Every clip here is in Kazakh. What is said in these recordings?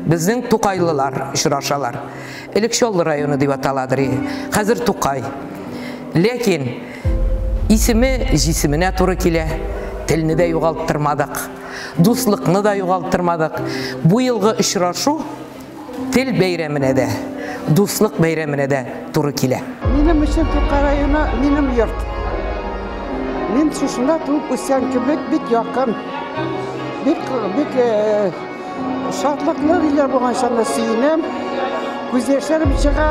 Bizning Tuqaylылар ұшырашалар. Элекшоллы районы деп аталадыр. Қазір Туқай. Лекен исімі жисіміне туры келе. Тілні де юғалттырмадық. Дуслықны да юғалттырмадық. Бұл елғы ұшырашу тіл бейреміне де, дуслық бейреміне де туры келе. Менің үшін Туқай районы менің йорт. Мен шушында туып өскен бек яқын. Бек шатлықлы үйлер болған шанда сүйінем. Көздершерім шыға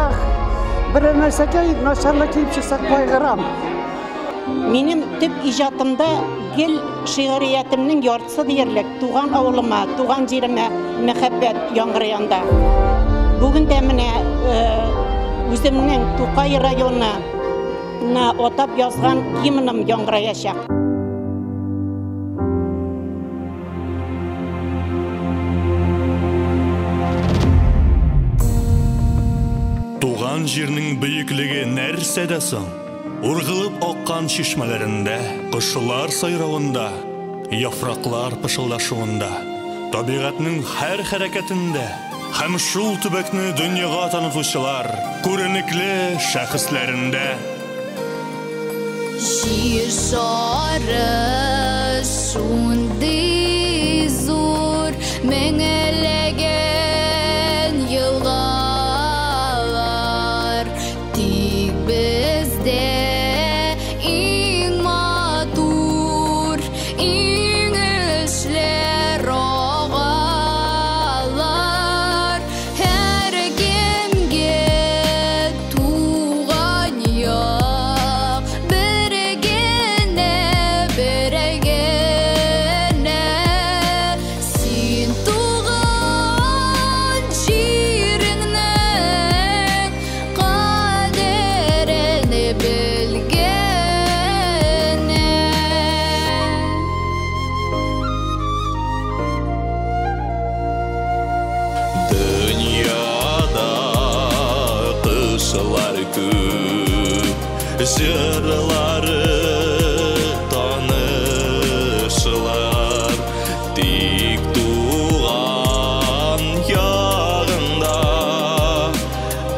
бір нәрсеге нашарлы кейіп шықсақ қойғырам. Менің түп ижатымда гел шиғариятымның яртысы дерлік. Туған ауылыма, туған жеріме мәхәббәт яңғырыянда. Бүгін де міне өзімнің Туқай районына отап yazған гимнім яңғыраяшақ. Туған жерінің бүйіклігі нәрседе соң? Урғылып оққан шишмелерінде, құшылар сайрауында, яфрақлар пышылдашуында, табиғатның һәр хәрәкәтінде, һәм шул төбәкне дөньяға танытучылар күренекле шәхесләрендә. Җир шары шундый зур, меңләгән елгалар, тик бездә Жырлары танышылар, тик туған яғында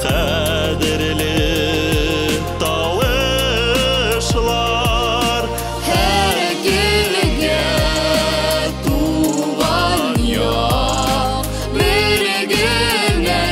қадірлі талышылар. Һәр килгә туған яқ, бер генә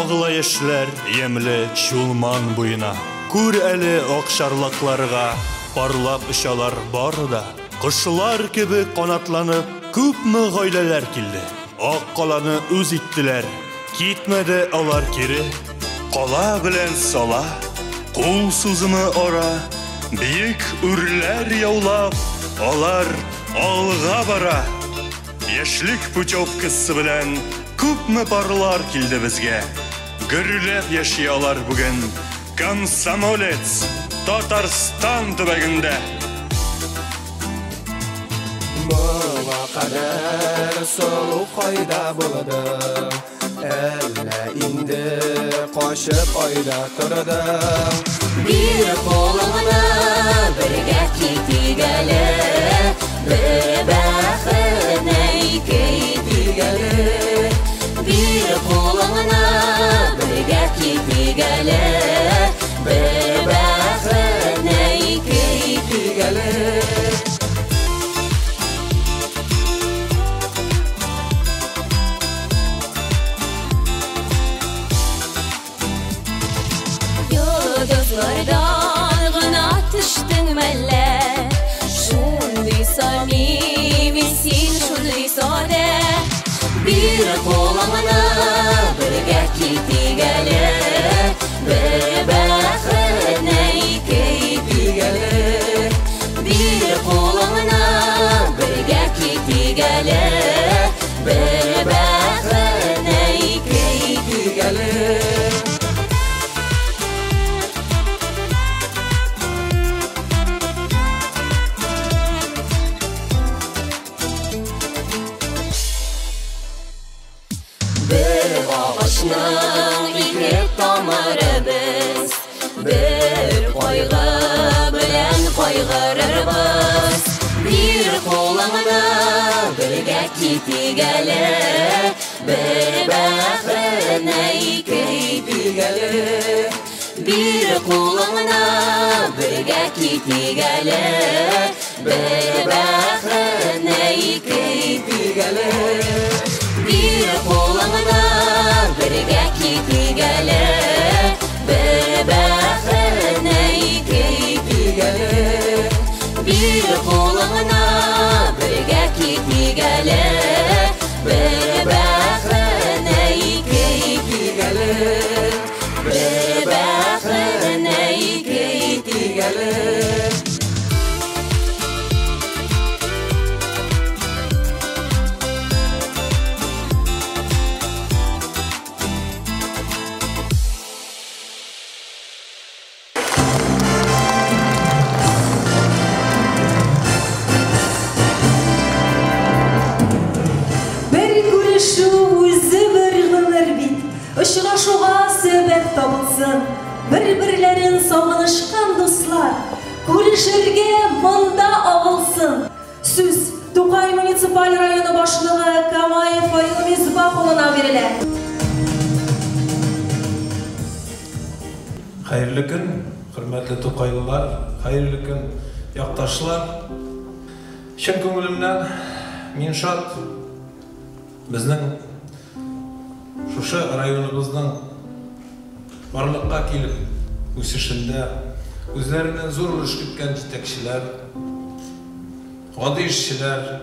Оғыла яшьләр емле чулман буена. Күр әле акчарлакларга парлап очалар барда. Кошлар кебек канатланып, күпме гаиләләр килде. Ак каланы үз иттеләр. Китмәде алар кире. Кала белән сала, кул сузымы ара, биек үрләр яулап, алар алга бара. Яшьлек путевкасы белән күпме парлар килде безгә. Гөрләп яши алар бүген Комсомолец Татарстан төбәгендә. Моңа кадәр соң кайда булдың? Әллә инде кашып айда тордың? Bir қолыңны бірге китик әле, бір бәхетне китик әле. Bir қолыңны бірге китик әле, бір бәхетне китик әле. Dağlardan gına düştün məlle Şunday samimi sen şunday sade Bir kolağına birgə ketigeler Bir bəxtine keytigeler Bir kolağına birgə ketigeler Bir bəxtine keytigeler Bir ağaçның iki tamarı biz Bir koyga bilen koygarırız Bir kolağına birgə ketigeler Bir bəxtine keytigeler Bir kolağına birgə ketigeler Bir bəxtine keytigeler Bir kolağına birgə ketigeler Bir bəxtine keytigeler Bir kolağına birgə ketigeler Bir bəxtine keytigeler Bir bəxtine keytigeler Uçraşuğa sebep tabılsın Bir-birlerin sağınışkan dostlar Görüşürge mında ağılsın Süz Tukay Municipal Rayonu Başlığı Kamayev Fayıl Mizbahoğlu'na verilir Hayırlı gün, hürmetli Tukaylılar, hayırlı gün, yaktaşlar. Şen köngülümden minşat bizning şuşa rayonumuzdan barlıkka kelip ösüşünde özlerinden zor uluş kütken jetekçiler, adi işçiler,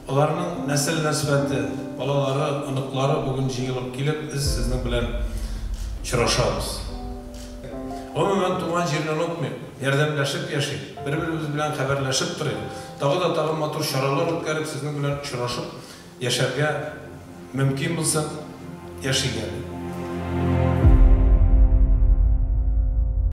onların nesil nesbeti, balaları, anıkları bugün jığılıp kelip biz sizin bilen çuraşabız. Umumen tuğan жерінен ötmeyip, yardımlaşıp yaşayıp, bir-birimiz bilen haberleşip durayıp, dağı motor şaralar ötkerip sizin bilen çuraşıp yaşarga mümkün bulsa yaşayın.